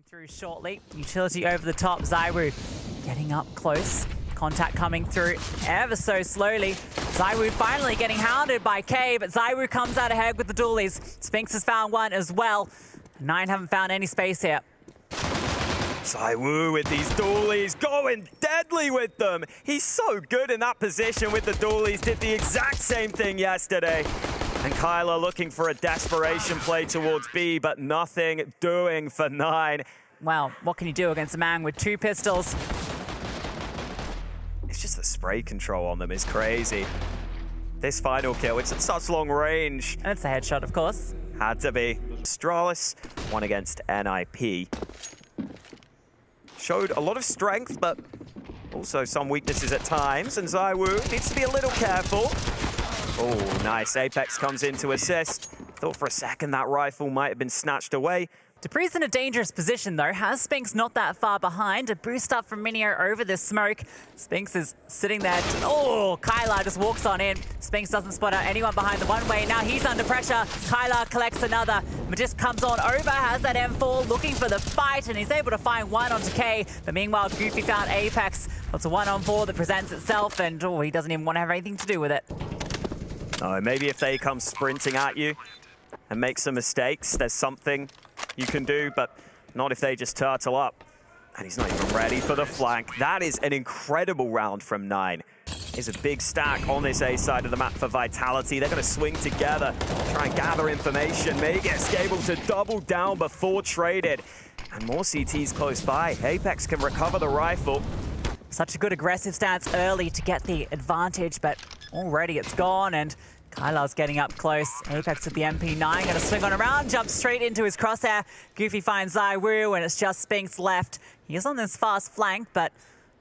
through shortly. Utility over the top. Zywoo getting up close. Contact coming through ever so slowly. Zywoo finally getting hounded by K, but Zywoo comes out ahead with the dualies. Spinx has found one as well. Nine haven't found any space here. Zywoo with these dualies, going deadly with them. He's so good in that position with the dualies. Did the exact same thing yesterday. And Kyler looking for a desperation play towards B, but nothing doing for Nine. Well, what can you do against a man with two pistols? It's just the spray control on them is crazy. This final kill, it's at such long range. And it's a headshot, of course. Had to be. Astralis, one against NIP. Showed a lot of strength, but also some weaknesses at times. And Zywoo needs to be a little careful. Oh, nice. Apex comes in to assist. Thought for a second that rifle might have been snatched away. Dupree's in a dangerous position, though. Has Spinx not that far behind? A boost up from Minio over this smoke. Spinx is sitting there. Oh, Kyler just walks on in. Spinx doesn't spot out anyone behind the one-way. Now he's under pressure. Kyler collects another. Magisk comes on over, has that M4, looking for the fight, and he's able to find one onto K. But meanwhile, Goofy found Apex. It's a 1-on-4 that presents itself, and he doesn't even want to have anything to do with it. No, maybe if they come sprinting at you and make some mistakes, there's something you can do, but not if they just turtle up. And he's not even ready for the flank. That is an incredible round from Nine. Is a big stack on this A side of the map for Vitality. They're going to swing together, try and gather information. Magisk able to double down before traded. And more CTs close by. Apex can recover the rifle. Such a good aggressive stance early to get the advantage, but already it's gone, and Kylar's getting up close. Apex with the MP9, gonna swing on around, jumps straight into his crosshair. Goofy finds Zywoo, and it's just Spinx left. He is on this fast flank, but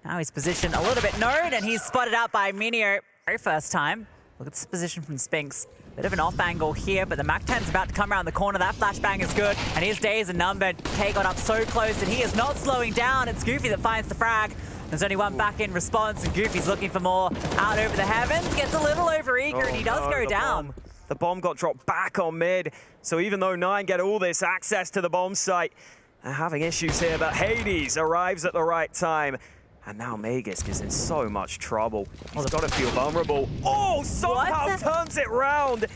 now he's positioned a little bit known, and he's spotted out by Minio. Very first time. Look at this position from Spinx. Bit of an off angle here, but the MAC-10's about to come around the corner. That flashbang is good, and his days are numbered. K got up so close, and he is not slowing down. It's Goofy that finds the frag. There's only one back in response, and Goofy's looking for more. Out over the heavens, gets a little overeager, and he does go down. The bomb got dropped back on mid, so even though Nine get all this access to the bomb site, they're having issues here, but Hades arrives at the right time. And now Magisk is in so much trouble. He's got to feel vulnerable. Oh, somehow turns it round.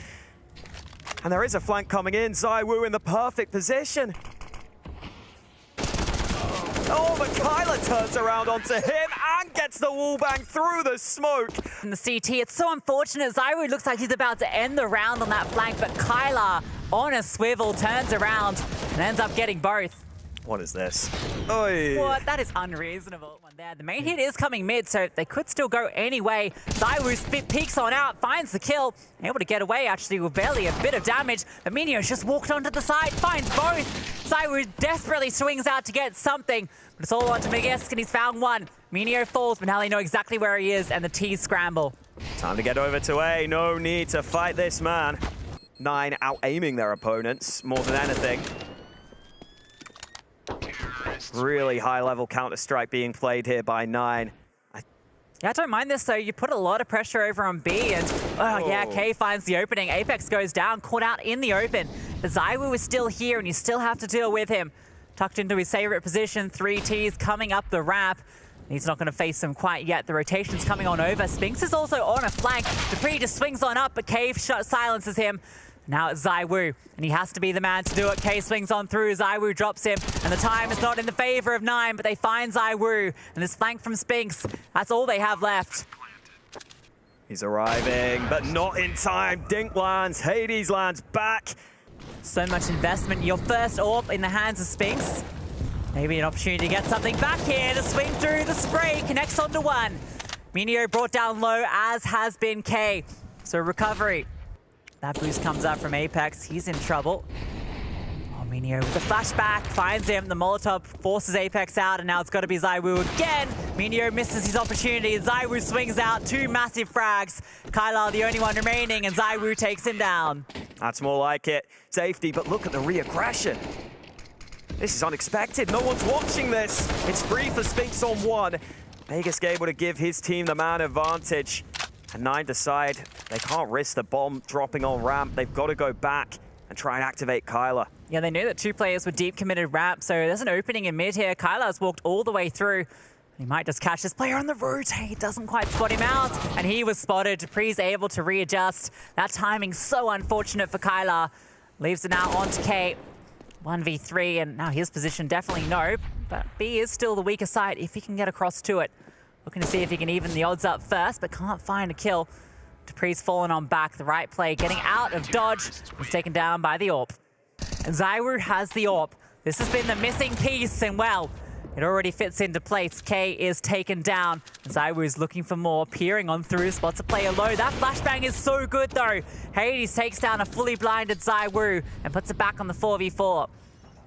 And there is a flank coming in. Zywoo in the perfect position. Oh, but Kyler turns around onto him and gets the wall bang through the smoke. In the CT, it's so unfortunate. Zywoo looks like he's about to end the round on that flank, but Kyler on a swivel turns around and ends up getting both. What is this? Oy. What? That is unreasonable. One there. The main hit is coming mid, so they could still go anyway. Zywoo peeks on out, finds the kill. Able to get away, actually, with barely a bit of damage. But Minio's just walked onto the side, finds both. Zywoo desperately swings out to get something, but it's all onto Magisk, and he's found one. Minio falls, but now they know exactly where he is, and the T's scramble. Time to get over to A. No need to fight this man. Nine out-aiming their opponents more than anything. Really high-level Counter-Strike being played here by Nine. Yeah, I don't mind this, though. You put a lot of pressure over on B, and yeah, K finds the opening. Apex goes down, caught out in the open. But Zywoo is still here, and you still have to deal with him. Tucked into his favorite position, 3 Ts coming up the ramp. He's not going to face them quite yet. The rotation's coming on over. Spinx is also on a flank. Dupree just swings on up, but K silences him. Now it's Zywoo, and he has to be the man to do it. K swings on through, Zywoo drops him, and the time is not in the favor of Nine, but they find Zywoo, and this flank from Spinx, that's all they have left. He's arriving, but not in time. Dink lands, Hades lands back. So much investment. Your first AWP in the hands of Spinx. Maybe an opportunity to get something back here to swing through the spray, connects onto one. Minio brought down low, as has been K. So recovery. That boost comes out from Apex. He's in trouble. Oh, Minio with the flashback finds him. The Molotov forces Apex out, and now it's got to be Zywoo again. Minio misses his opportunity. Zywoo swings out. 2 massive frags. Kyler the only one remaining, and Zywoo takes him down. That's more like it. Safety, but look at the re-aggression. This is unexpected. No one's watching this. It's free for Spinx on 1. Magisk able to give his team the man advantage. And Nine decide they can't risk the bomb dropping on ramp. They've got to go back and try and activate Kyler. Yeah, they knew that two players were deep committed ramp, so there's an opening in mid here. Kyla's walked all the way through. He might just catch this player on the rotate. Doesn't quite spot him out, and he was spotted. dupree's able to readjust. That timing's so unfortunate for Kyla. Leaves it now on to K. 1v3, and now his position definitely no, but B is still the weaker side if he can get across to it. Looking to see if he can even the odds up first, but can't find a kill. dupree's fallen on back. The right play, getting out of dodge. He's taken down by the AWP. And ZywOo has the AWP. This has been the missing piece, and well, it already fits into place. K is taken down. ZywOo is looking for more, peering on through, spots a player low. That flashbang is so good though. Hades takes down a fully blinded ZywOo and puts it back on the 4v4.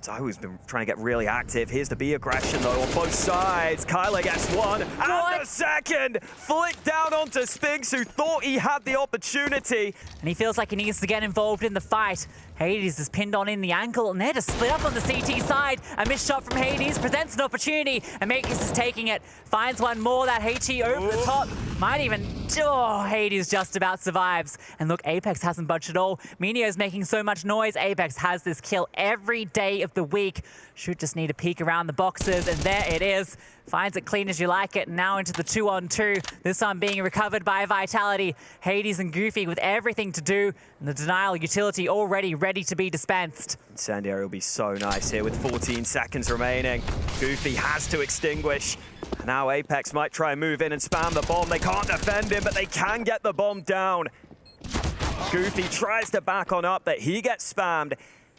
ZywOo's been trying to get really active. Here's the B aggression though on both sides. Kyla gets one and the second. Flicked down onto Spinks, who thought he had the opportunity. And he feels like he needs to get involved in the fight. Hades is pinned on in the ankle, and they're just split up on the CT side. A missed shot from Hades presents an opportunity, and Makis is taking it. Finds one more, that HE over the top. Might even, Hades just about survives. And look, Apex hasn't budged at all. Minio's making so much noise. Apex has this kill every day of the week. Should just need a peek around the boxes, and there it is. Finds it clean as you like it, now into the 2-on-2. This one being recovered by Vitality. Hades and Goofy with everything to do, and the denial utility already ready to be dispensed. Incendiary will be so nice here with 14 seconds remaining. Goofy has to extinguish. Now Apex might try and move in and spam the bomb. They can't defend him, but they can get the bomb down. Goofy tries to back on up, but he gets spammed.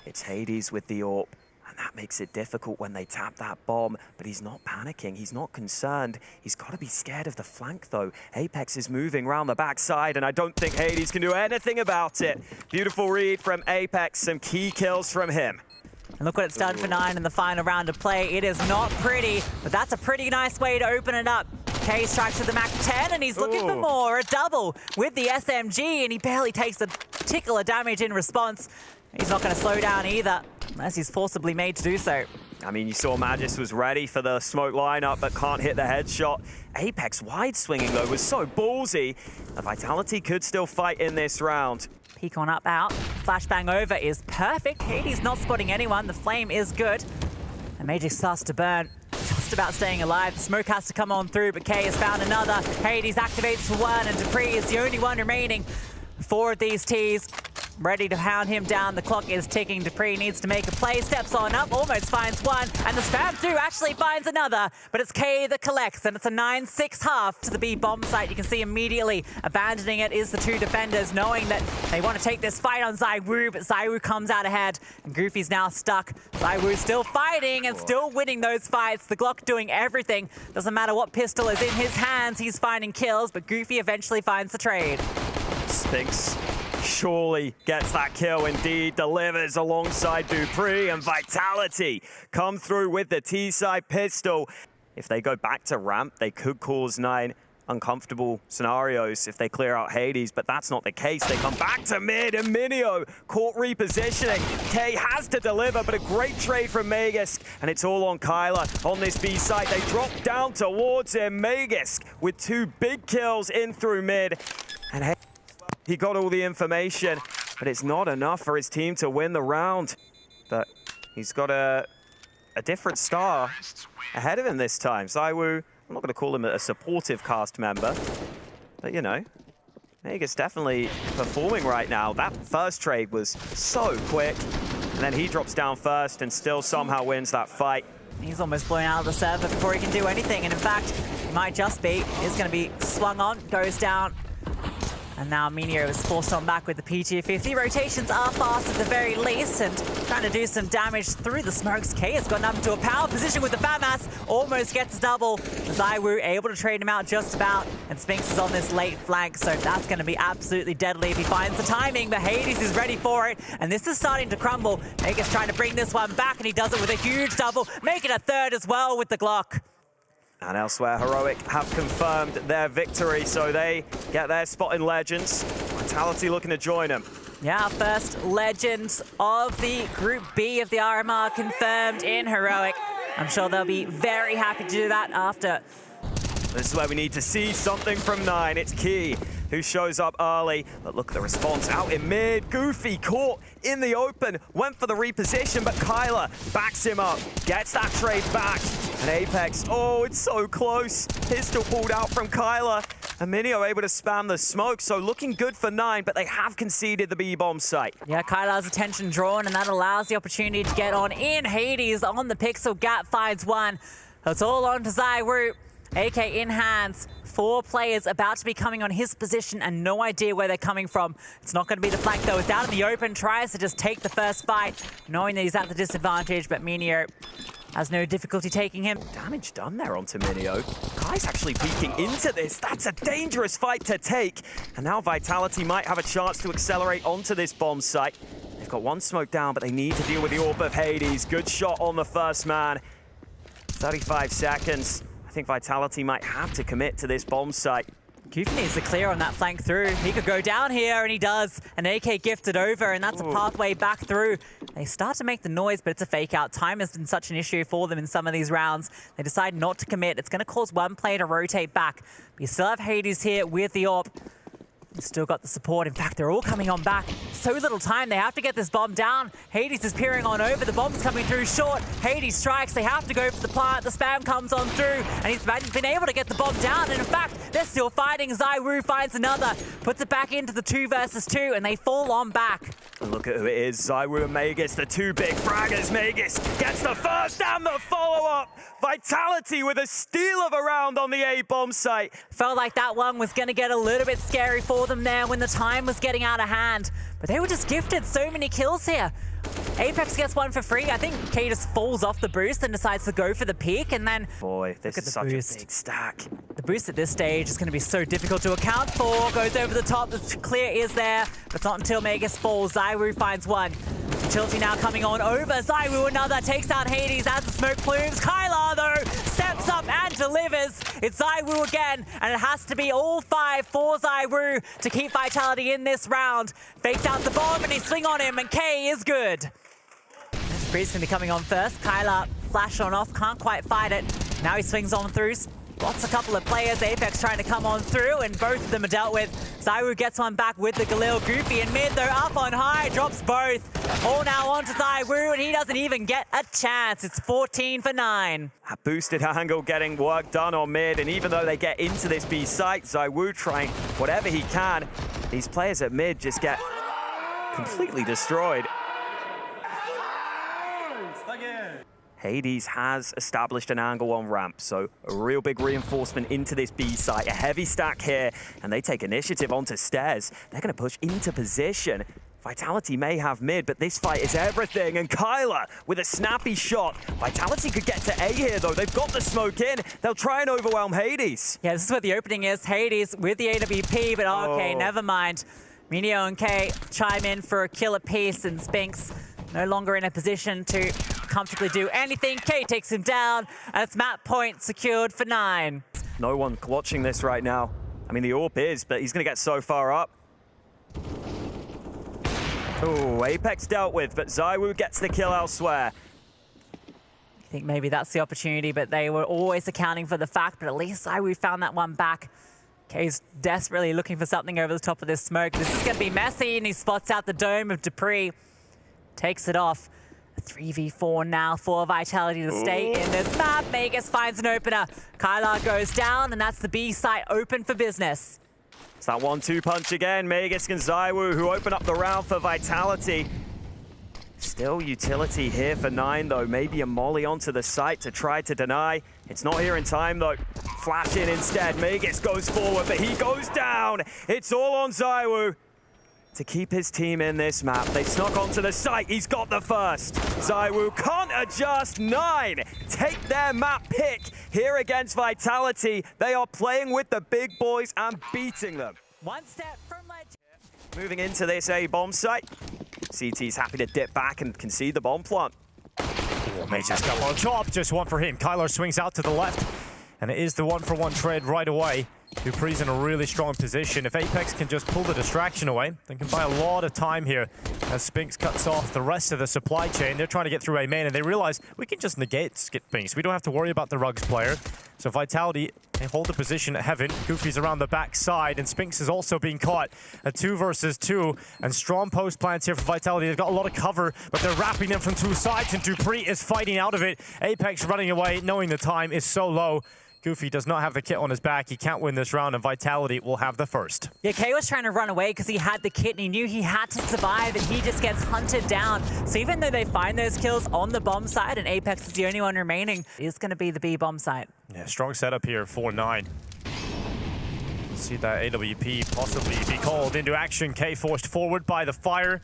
It's Hades with the AWP. And that makes it difficult when they tap that bomb, but he's not panicking, he's not concerned. He's got to be scared of the flank though. Apex is moving around the backside, and I don't think Hades can do anything about it. Beautiful read from Apex, some key kills from him. And look what it's done for 9 in the final round of play. It is not pretty, but that's a pretty nice way to open it up. K strikes with the Mac 10, and he's looking for more. A double with the SMG, and he barely takes a particular damage in response. He's not going to slow down either, unless he's forcibly made to do so. I mean, you saw Magis was ready for the smoke lineup, but can't hit the headshot. Apex wide swinging, though, was so ballsy. The Vitality could still fight in this round. Peek on up out. Flashbang over is perfect. Hades not spotting anyone. The flame is good. And Magic starts to burn. Just about staying alive. The smoke has to come on through, but K has found another. Hades activates for one, and dupreeh is the only one remaining. 4 of these Ts ready to hound him down. The clock is ticking. dupreeh needs to make a play. Steps on up, almost finds one. And the spam through actually finds another. But it's K that collects, and it's a 9-6 half to the B bomb site. You can see immediately abandoning it is the two defenders, knowing that they want to take this fight on ZywOo, but ZywOo comes out ahead. And Goofy's now stuck. ZywOo still fighting and still winning those fights. The Glock doing everything. Doesn't matter what pistol is in his hands, he's finding kills, but Goofy eventually finds the trade. Spinks surely gets that kill, indeed, delivers alongside dupreeh, and Vitality come through with the T-side pistol. If they go back to ramp, they could cause 9 uncomfortable scenarios if they clear out Hades, but that's not the case. They come back to mid, and Minio caught repositioning. K has to deliver, but a great trade from Magisk, and it's all on Kyla on this B site. They drop down towards him. Magisk with 2 big kills in through mid, and he got all the information, but it's not enough for his team to win the round. But he's got a different star ahead of him this time. ZywOo, I'm not going to call him a supportive cast member, but you know, Magisk definitely performing right now. That first trade was so quick, and then he drops down first and still somehow wins that fight. He's almost blown out of the server before he can do anything, and in fact, he might just be. Is going to be swung on, goes down. And now Minio is forced on back with the P250. Rotations are fast at the very least, and trying to do some damage through the smokes. K has gotten up into a power position with the FAMAS, almost gets double. ZywOo able to trade him out just about, and Spinks is on this late flank, so that's going to be absolutely deadly if he finds the timing, but Hades is ready for it, and this is starting to crumble. Vegas trying to bring this one back, and he does it with a huge double, making a third as well with the Glock. And elsewhere, Heroic have confirmed their victory, so they get their spot in Legends. Vitality looking to join them. Yeah, first Legends of the Group B of the RMR confirmed in Heroic. I'm sure they'll be very happy to do that after. This is where we need to see something from 9. It's key who shows up early. But look at the response out in mid. Goofy caught in the open, went for the reposition, but Kyler backs him up, gets that trade back. And Apex, oh, it's so close. Pistol pulled out from Kyler. And Minio able to spam the smoke, so looking good for 9, but they have conceded the B-bomb site. Yeah, Kyler's attention drawn, and that allows the opportunity to get on in. Hades on the pixel gap finds one. It's all on to ZywOo. AK in hands. 4 players about to be coming on his position and no idea where they're coming from. It's not going to be the flank though. It's out in the open. Tries to just take the first fight, knowing that he's at the disadvantage, but Minio has no difficulty taking him. Damage done there onto Minio. Kai's actually peeking into this. That's a dangerous fight to take. And now Vitality might have a chance to accelerate onto this bomb site. They've got one smoke down, but they need to deal with the Orb of Hades. Good shot on the first man. 35 seconds. I think Vitality might have to commit to this bomb site. Goofy needs to clear on that flank through. He could go down here, and he does. An AK gifted over, and that's a pathway back through. They start to make the noise, but it's a fake out. Time has been such an issue for them in some of these rounds. They decide not to commit. It's going to cause one player to rotate back. But you still have Hades here with the AWP. They've still got the support. In fact, they're all coming on back. So little time. They have to get this bomb down. Hades is peering on over. The bomb's coming through short. Hades strikes. They have to go for the plant. The spam comes on through, and he's been able to get the bomb down. And in fact, they're still fighting. ZywOo finds another. Puts it back into the 2 versus 2, and they fall on back. And look at who it is. ZywOo and Magus, the 2 big fraggers. Magus gets the first and the follow-up. Vitality with a steal of a round on the A bomb site. Felt like that one was going to get a little bit scary for them there when the time was getting out of hand. But they were just gifted so many kills here. Apex gets one for free. I think K just falls off the boost and decides to go for the peak, and then boy, this is such a big stack. The boost at this stage is going to be so difficult to account for. Goes over the top. The clear is there, but it's not until Magus falls. ZywOo finds one. Utility now coming on over. ZywOo another. Takes out Hades as the smoke plumes. Kyler, though, steps up and delivers. It's ZywOo again, and it has to be all 5 for ZywOo to keep Vitality in this round. Fakes out the bomb, and he swing on him, and K is good. Breeze going to be coming on first. Kyler flash on off, can't quite fight it. Now he swings on through. Lots a couple of players. Apex trying to come on through, and both of them are dealt with. ZywOo gets one back with the Galil. Goofy in mid, though, up on high, drops both. All now on to ZywOo, and he doesn't even get a chance. It's 14 for 9. A boosted angle getting work done on mid, and even though they get into this B site, ZywOo trying whatever he can. These players at mid just get completely destroyed. Hades has established an angle on ramp, so a real big reinforcement into this B site. A heavy stack here, and they take initiative onto stairs. They're going to push into position. Vitality may have mid, but this fight is everything. And Kyler with a snappy shot. Vitality could get to A here, though. They've got the smoke in. They'll try and overwhelm Hades. Yeah, this is where the opening is. Hades with the AWP, but okay, never mind. Minio and K chime in for a kill apiece, and Spinks no longer in a position to comfortably do anything. K takes him down, and it's map point secured for 9. No one watching this right now. I mean, the AWP is, but he's going to get so far up. Oh, Apex dealt with, but ZywOo gets the kill elsewhere. I think maybe that's the opportunity, but they were always accounting for the fact, but at least ZywOo found that one back. K's desperately looking for something over the top of this smoke. This is going to be messy, and he spots out the dome of Dupree. Takes it off. A 3v4 now for Vitality to stay in this map. Magus finds an opener. Kyler goes down, and that's the B site open for business. It's that 1-2 punch again. Magus and ZywOo who open up the round for Vitality. Still utility here for 9, though. Maybe a molly onto the site to try to deny. It's not here in time, though. Flash in instead. Magus goes forward, but he goes down. It's all on ZywOo to keep his team in this map. They snuck onto the site. He's got the first. ZywOo can't adjust. 9 take their map pick here against Vitality. They are playing with the big boys and beating them. One step from legend. Moving into this A bomb site. CT's happy to dip back and concede the bomb plant. Magus got on top. Just one for him. Kyler swings out to the left, and it is the 1-for-1 trade right away. Dupree's in a really strong position. If Apex can just pull the distraction away, they can buy a lot of time here. as Spinks cuts off the rest of the supply chain. They're trying to get through A main, and they realize we can just negate Spinks. We don't have to worry about the Rugs player. So Vitality, they hold the position at Heaven. Goofy's around the back side, and Spinks is also being caught. A 2 versus 2, and strong post plants here for Vitality. They've got a lot of cover, but they're wrapping them from 2 sides, and dupreeh is fighting out of it. Apex running away, knowing the time is so low. Goofy does not have the kit on his back. He can't win this round, and Vitality will have the first. Yeah, K was trying to run away because he had the kit and he knew he had to survive, and he just gets hunted down. So even though they find those kills on the bomb side and Apex is the only one remaining, it's going to be the B bomb site. Yeah, strong setup here, 4-9. See that AWP possibly be called into action. K forced forward by the fire.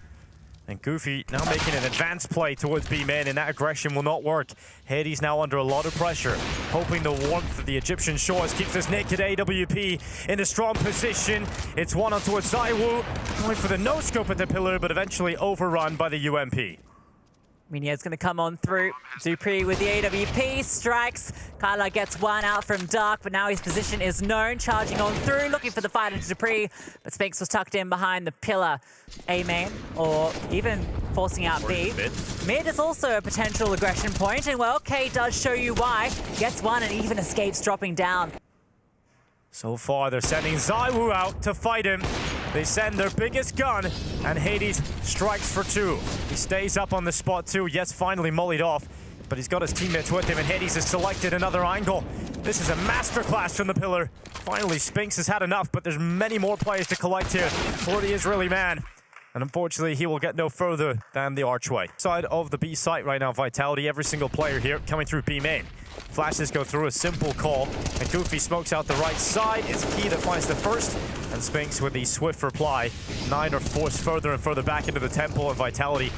And Goofy now making an advanced play towards B main, and that aggression will not work. Hades now under a lot of pressure, hoping the warmth of the Egyptian shores keeps this naked AWP in a strong position. It's one on towards ZywOo, going for the no-scope at the pillar, but eventually overrun by the UMP. Minio's going to come on through. dupreeh with the AWP strikes. Kyla gets one out from Dark, but now his position is known. Charging on through, looking for the fight into dupreeh, but Spinks was tucked in behind the pillar. A main, or even forcing out B. Mid is also a potential aggression point, and well, K does show you why. Gets one and even escapes dropping down. So far, they're sending ZywOo out to fight him. They send their biggest gun, and Hades strikes for 2. He stays up on the spot too. Yes, finally mullied off, but he's got his teammates with him, and Hades has selected another angle. This is a masterclass from the pillar. Finally, Spinks has had enough, but there's many more players to collect here for the Israeli man. And unfortunately, he will get no further than the archway. Side of the B site right now, Vitality, every single player here coming through B main. Flashes go through, a simple call, and Goofy smokes out the right side. It's Key that finds the first, and Spinks with the swift reply. 9 are forced further and further back into the temple, and Vitality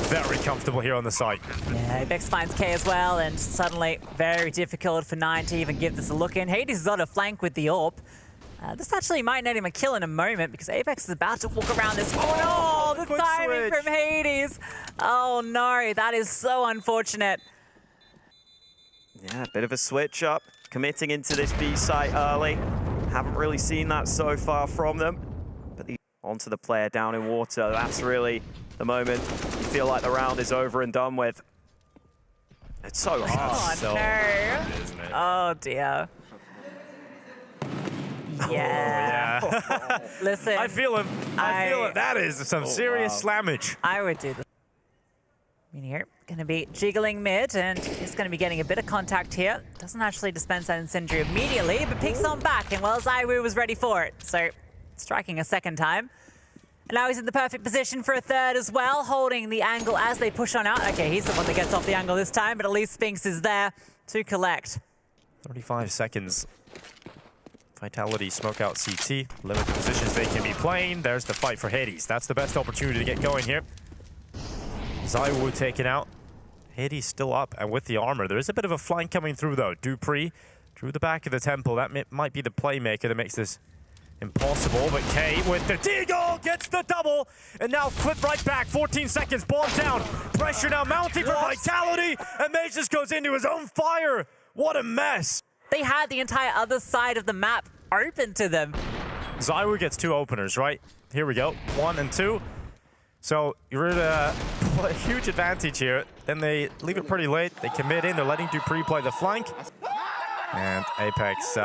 very comfortable here on the site. Yeah, Apex finds K as well, and suddenly very difficult for 9 to even give this a look in. Hades is on a flank with the AWP. This actually might net him a kill in a moment because Apex is about to walk around this. Oh no, the timing from Hades. Oh no, that is so unfortunate. Yeah, a bit of a switch up, committing into this B site early. Haven't really seen that so far from them. But onto the player down in water, that's really the moment you feel like the round is over and done with. It's so hard. Oh so no. hard, isn't it? Oh dear. Yeah. Oh, yeah. Listen. I feel him. I feel it. That is some serious slammage. I would do this. Minio going to be jiggling mid, and he's going to be getting a bit of contact here. Doesn't actually dispense that incendiary immediately, but picks on back, and well, ZywOo was ready for it. So, striking a second time. And now he's in the perfect position for a third as well, holding the angle as they push on out. Okay, he's the one that gets off the angle this time, but at least Spinks is there to collect. 35 seconds. Vitality smoke out CT, limit the positions they can be playing. There's the fight for Hades. That's the best opportunity to get going here. ZywOo taken out. Hades still up and with the armor. There is a bit of a flank coming through though. dupreeh through the back of the temple. That might be the playmaker that makes this impossible, but K with the deagle gets the double, and now flip right back. 14 seconds, bomb down. Pressure now mounting for Vitality, and Mage just goes into his own fire. What a mess. They had the entire other side of the map open to them. ZywOo gets 2 openers, right? Here we go, 1 and 2. So you're at a huge advantage here. Then they leave it pretty late. They commit in, they're letting dupreeh play the flank. And Apex,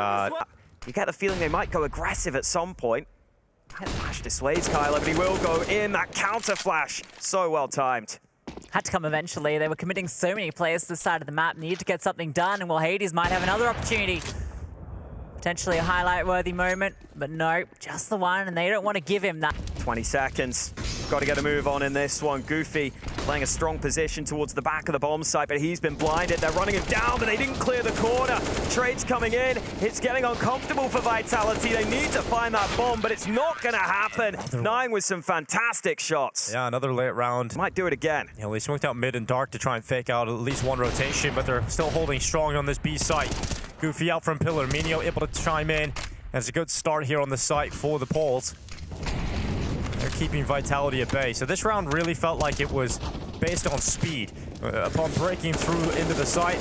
you get the feeling they might go aggressive at some point. That flash dissuades Kyla, but he will go in. That counter flash, so well timed. Had to come eventually. They were committing so many players to this side of the map. Needed to get something done, and well, Hades might have another opportunity. Potentially a highlight-worthy moment, but no, just the one, and they don't want to give him that. 20 seconds. Got to get a move on in this one. Goofy playing a strong position towards the back of the bomb site, but he's been blinded. They're running him down, but they didn't clear the corner. Trade's coming in. It's getting uncomfortable for Vitality. They need to find that bomb, but it's not going to happen. 9 with some fantastic shots. yeah, another late round. Might do it again. You know, they smoked out mid and dark to try and fake out at least one rotation, but they're still holding strong on this B site. Goofy out from pillar. Minio able to chime in. It's a good start here on the site for the Poles. They're keeping Vitality at bay. So this round really felt like it was based on speed. Upon breaking through into the site,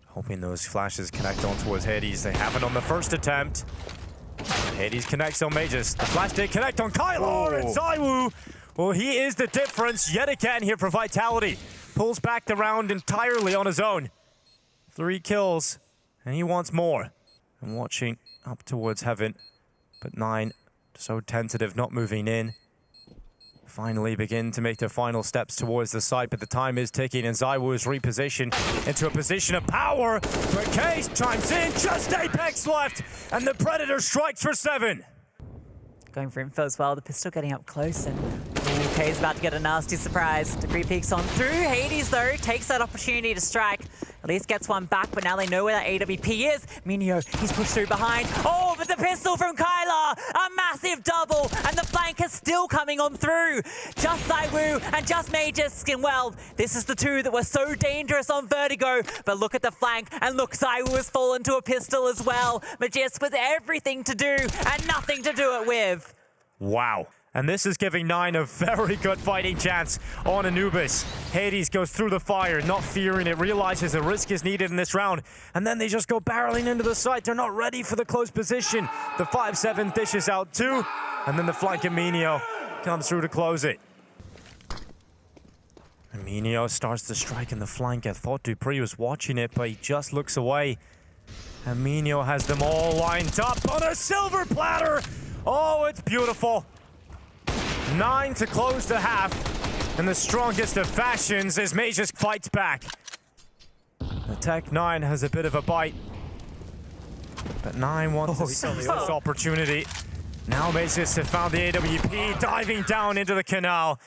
hoping those flashes connect on towards Hades. They have it on the first attempt. Hades connects on Mages. The flash did connect on Kylar, and ZywOo Well, he is the difference yet again here for Vitality. Pulls back the round entirely on his own. 3 kills, and he wants more. And watching up towards heaven, but 9 so tentative, not moving in. Finally begin to make their final steps towards the site, but the time is ticking, and ZywOo is repositioned into a position of power. But Case chimes in, just Apex left, and the Predator strikes for 7. Going for info as well, the pistol getting up close, and K's about to get a nasty surprise. Debris peeks on through. Hades, though, takes that opportunity to strike. At least gets one back, but now they know where that AWP is. Minio, he's pushed through behind. Oh, but the pistol from Kyler! A massive double, and the flank is still coming on through. Just ZywOo and just Magisk. Well, this is the 2 that were so dangerous on Vertigo, but look at the flank, and look, ZywOo has fallen to a pistol as well. Magisk with everything to do and nothing to do it with. Wow. And this is giving 9 a very good fighting chance on Anubis. Hades goes through the fire, not fearing it, realizes a risk is needed in this round, and then they just go barreling into the site. They're not ready for the close position. The 5-7 dishes out 2, and then the flank of Minio comes through to close it. And Minio starts to strike in the flank. I thought dupreeh was watching it, but he just looks away. And Minio has them all lined up on a silver platter. Oh, it's beautiful. 9 to close the half, and the strongest of fashions as Magisk fights back. The Tech 9 has a bit of a bite, but 9 wants to sell this opportunity. Now Magisk have found the AWP, diving down into the canal.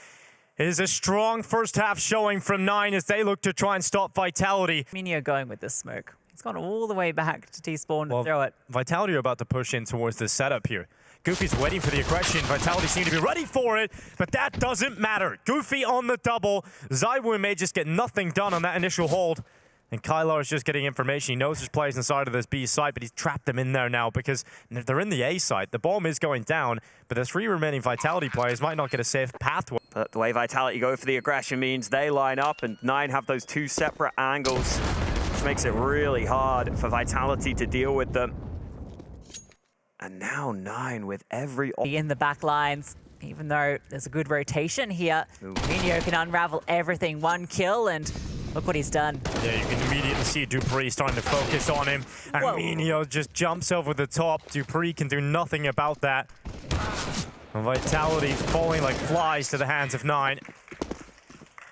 It is a strong first half showing from 9 as they look to try and stop Vitality. Minio going with the smoke. He's gone all the way back to T-spawn to throw it. Vitality are about to push in towards the setup here. Goofy's waiting for the aggression. Vitality seem to be ready for it, but that doesn't matter. Goofy on the double. ZywOo may just get nothing done on that initial hold. And Kylar is just getting information. He knows there's players inside of this B site, but he's trapped them in there now because they're in the A site. The bomb is going down, but the 3 remaining Vitality players might not get a safe pathway. But the way Vitality go for the aggression means they line up, and 9 have those 2 separate angles, which makes it really hard for Vitality to deal with them. And now 9 with every... In the back lines, even though there's a good rotation here, Minio can unravel everything. 1 kill, and look what he's done. Yeah, you can immediately see dupreeh starting to focus on him. And Minio just jumps over the top. dupreeh can do nothing about that. And Vitality falling like flies to the hands of 9.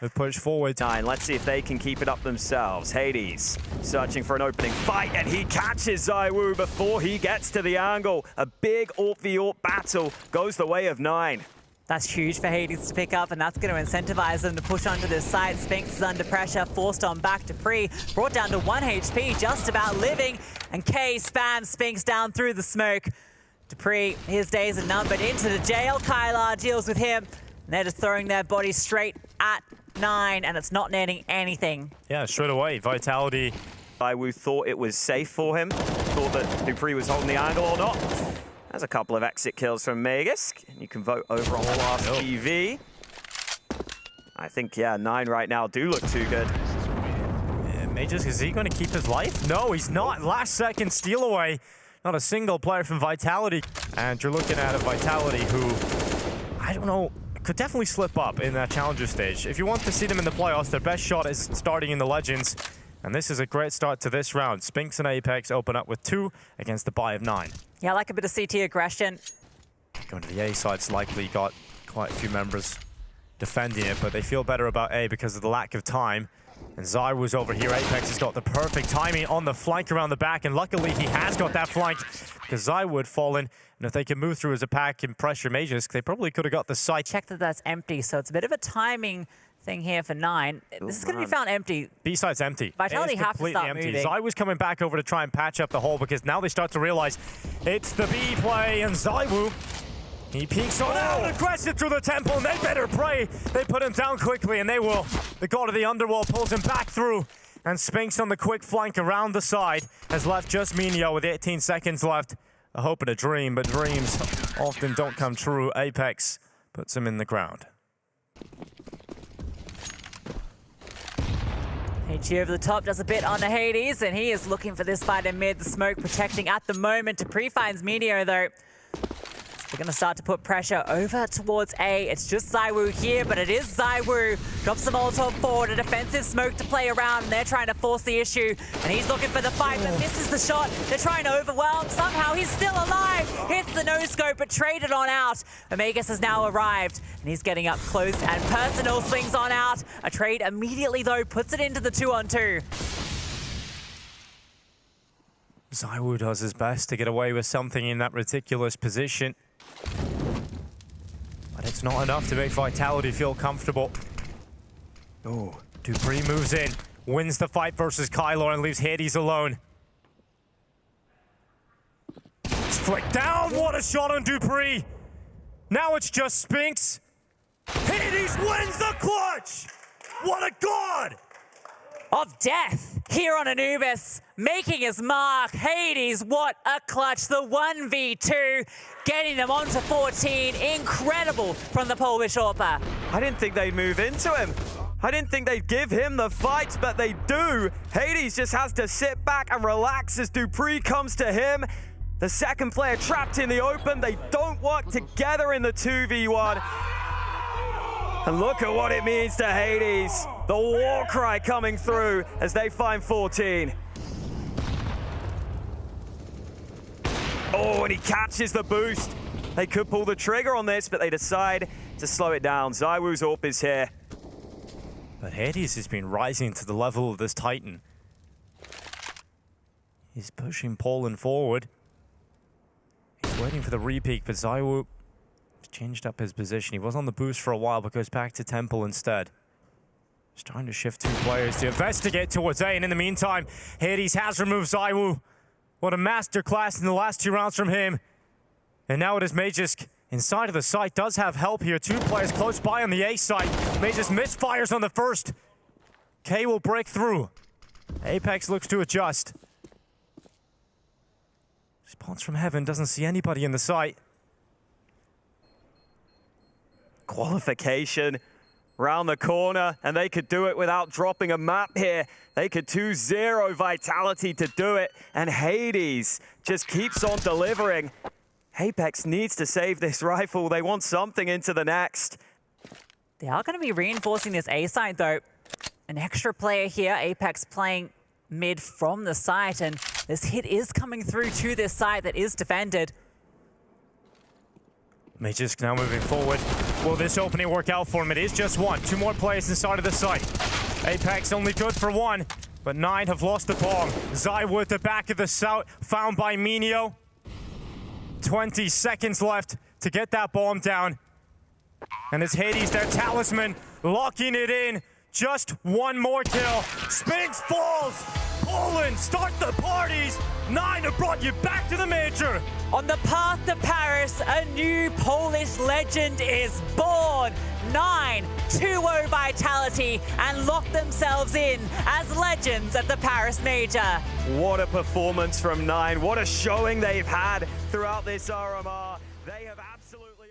They push forward. 9, let's see if they can keep it up themselves. Hades searching for an opening fight, and he catches ZywOo before he gets to the angle. A big AWP battle goes the way of 9. That's huge for Hades to pick up, and that's going to incentivize them to push onto this side. Spinx is under pressure, forced on back dupreeh, brought down to 1 HP, just about living, and K spams Spinx down through the smoke. dupreeh, his days are numbered, into the jail. Kylar deals with him, and they're just throwing their bodies straight at 9, and it's not netting anything. Yeah, straight away, Vitality. ZywOo thought it was safe for him, thought that dupreeh was holding the angle or not. There's a couple of exit kills from Magisk, and you can vote over on Last TV. I think, yeah, 9 right now do look too good. Yeah, Magisk, is he going to keep his life? No, he's not. Last second steal away. Not a single player from Vitality. And you're looking at a Vitality who, I don't know, could definitely slip up in that challenger stage. If you want to see them in the playoffs, their best shot is starting in the Legends. And this is a great start to this round. Spinx and Apex open up with 2 against the buy of 9. Yeah, I like a bit of CT aggression. Going to the A side's likely got quite a few members defending it, but they feel better about A because of the lack of time. And ZywOo's over here. Apex has got the perfect timing on the flank around the back, and luckily he has got that flank because ZywOo had fallen. And if they can move through as a pack and pressure Magisk, they probably could have got the site. Check that that's empty, so it's a bit of a timing thing here for 9. This is going to be found empty. B side's empty. Vitality have to start empty. moving. ZywOo's coming back over to try and patch up the hole because now they start to realize it's the B play, and ZywOo, he peeks on out, aggressive through the temple, and they better pray they put him down quickly, and they will. The god of the underworld pulls him back through, and Spinx on the quick flank around the side has left just Minio with 18 seconds left. A hope and a dream, but dreams often don't come true. Apex puts him in the ground. HG over the top does a bit on the Hades, and he is looking for this fight in mid. The smoke protecting at the moment. dupreeh finds Minio, though. They're going to start to put pressure over towards A. It's just ZywOo here, but it is ZywOo. Drops the Molotov forward, a defensive smoke to play around, and they're trying to force the issue. And he's looking for the fight, but misses the shot. They're trying to overwhelm. Somehow he's still alive. Hits the no-scope, but traded on out. Omegas has now arrived, and he's getting up close, and Personal swings on out. A trade immediately, though, puts it into the 2-on-2. ZywOo does his best to get away with something in that ridiculous position. But it's not enough to make Vitality feel comfortable. Oh, dupreeh moves in, wins the fight versus Kylo and leaves Hades alone. It's flicked down, what a shot on dupreeh! Now it's just Spinks. Hades wins the clutch! What a god! Of death here on Anubis, making his mark. Hades, what a clutch. The 1v2, getting them onto 14. Incredible from the Polish AWPer. I didn't think they'd move into him. I didn't think they'd give him the fight, but they do. Hades just has to sit back and relax as dupreeh comes to him. The second player trapped in the open. They don't work together in the 2v1. And look at what it means to Hades. The war cry coming through as they find 14. Oh, and he catches the boost. They could pull the trigger on this, but they decide to slow it down. ZywOo's AWP is here. But Hades has been rising to the level of this Titan. He's pushing Poland forward. He's waiting for the repeak, but ZywOo changed up his position. He was on the boost for a while, but goes back to Temple instead. He's trying to shift two players to investigate towards A, and in the meantime, Hades has removed ZywOo. What a masterclass in the last 2 rounds from him. And now it is Magisk inside of the site. Does have help here. 2 players close by on the A site. Magisk misfires on the first. K will break through. Apex looks to adjust. Spawns from heaven, doesn't see anybody in the site. Qualification round the corner, and they could do it without dropping a map here. They could 2-0 Vitality to do it, and Hades just keeps on delivering. Apex needs to save this rifle. They want something into the next. They are going to be reinforcing this A side, though. An extra player here, Apex playing mid from the site, and this hit is coming through to this site that is defended. Magisk now moving forward. Will this opening work out for him? It is just 1. 2 more players inside of the site. Apex only good for 1, but 9 have lost the bomb. ZywOo at the back of the south, found by Minio. 20 seconds left to get that bomb down. And it's Hades, their talisman, locking it in. Just 1 more kill. Spinks falls. Poland, start the parties. 9 have brought you back to the major. On the path to Paris, a new Polish legend is born. 9, 2-0 Vitality, and lock themselves in as legends at the Paris Major. What a performance from 9. What a showing they've had throughout this RMR. They have absolutely...